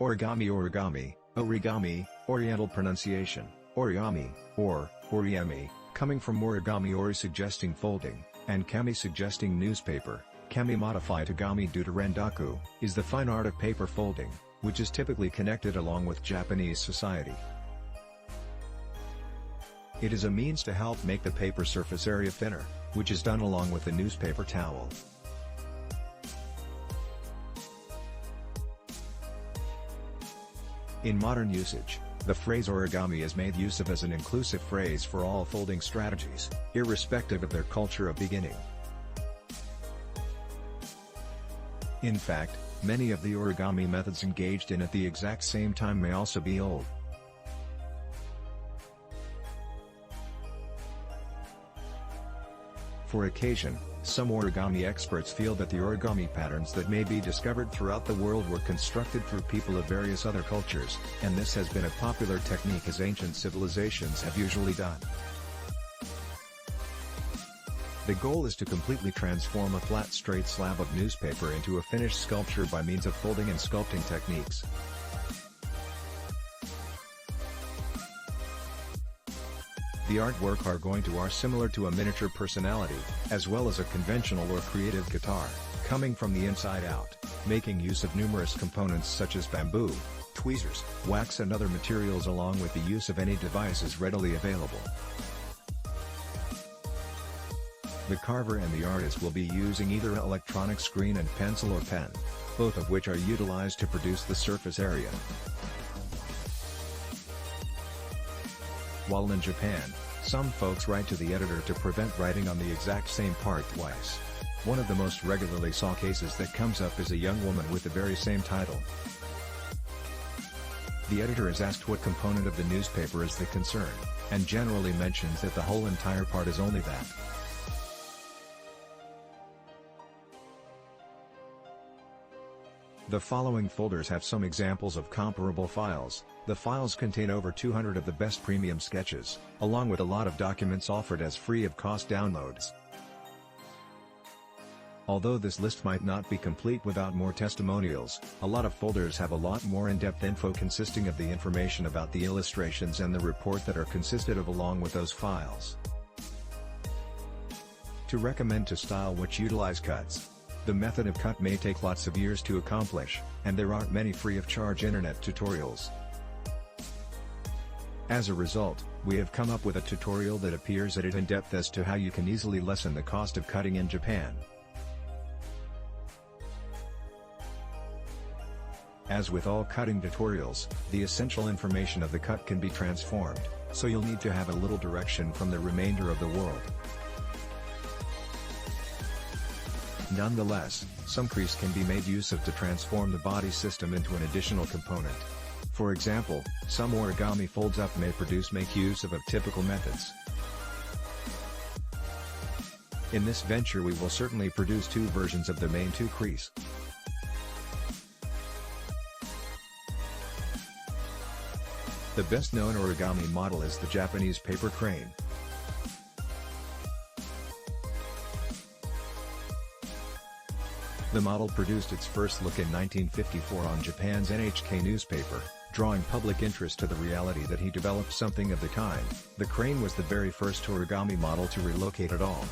Origami Origami, oɾiɡami, Oriental pronunciation, origami, or origami, coming from origami ori suggesting folding, and kami suggesting newspaper. Kami modified to gami due to rendaku, is the fine art of paper folding, which is typically connected along with Japanese society. It is a means to help make the paper surface area thinner, which is done along with the newspaper towel. In modern usage, the phrase origami is made use of as an inclusive phrase for all folding strategies, irrespective of their culture of beginning. In fact, many of the origami methods engaged in at the exact same time may also be old. For occasion, some origami experts feel that the origami patterns that may be discovered throughout the world were constructed through people of various other cultures, and this has been a popular technique as ancient civilizations have usually done. The goal is to completely transform a flat straight slab of newspaper into a finished sculpture by means of folding and sculpting techniques. The artwork are similar to a miniature personality, as well as a conventional or creative guitar, coming from the inside out, making use of numerous components such as bamboo, tweezers, wax and other materials along with the use of any devices readily available. The carver and the artist will be using either electronic screen and pencil or pen, both of which are utilized to produce the surface area. While in Japan, some folks write to the editor to prevent writing on the exact same part twice. One of the most regularly saw cases that comes up is a young woman with the very same title. The editor is asked what component of the newspaper is the concern, and generally mentions that the whole entire part is only that. The following folders have some examples of comparable files. The files contain over 200 of the best premium sketches, along with a lot of documents offered as free of cost downloads. Although this list might not be complete without more testimonials, a lot of folders have a lot more in-depth info consisting of the information about the illustrations and the report that are consisted of along with those files. To recommend to style which utilize cuts. The method of cut may take lots of years to accomplish, and there aren't many free of charge internet tutorials. As a result, we have come up with a tutorial that appears at it in depth as to how you can easily lessen the cost of cutting in Japan. As with all cutting tutorials, the essential information of the cut can be transformed, so you'll need to have a little direction from the remainder of the world. Nonetheless, some crease can be made use of to transform the body system into an additional component. For example, some origami folds up may make use of typical methods. In this venture we will certainly produce two versions of the main two crease. The best known origami model is the Japanese paper crane. The model produced its first look in 1954 on Japan's NHK newspaper, drawing public interest to the reality that he developed something of the kind. The crane was the very first origami model to relocate at all.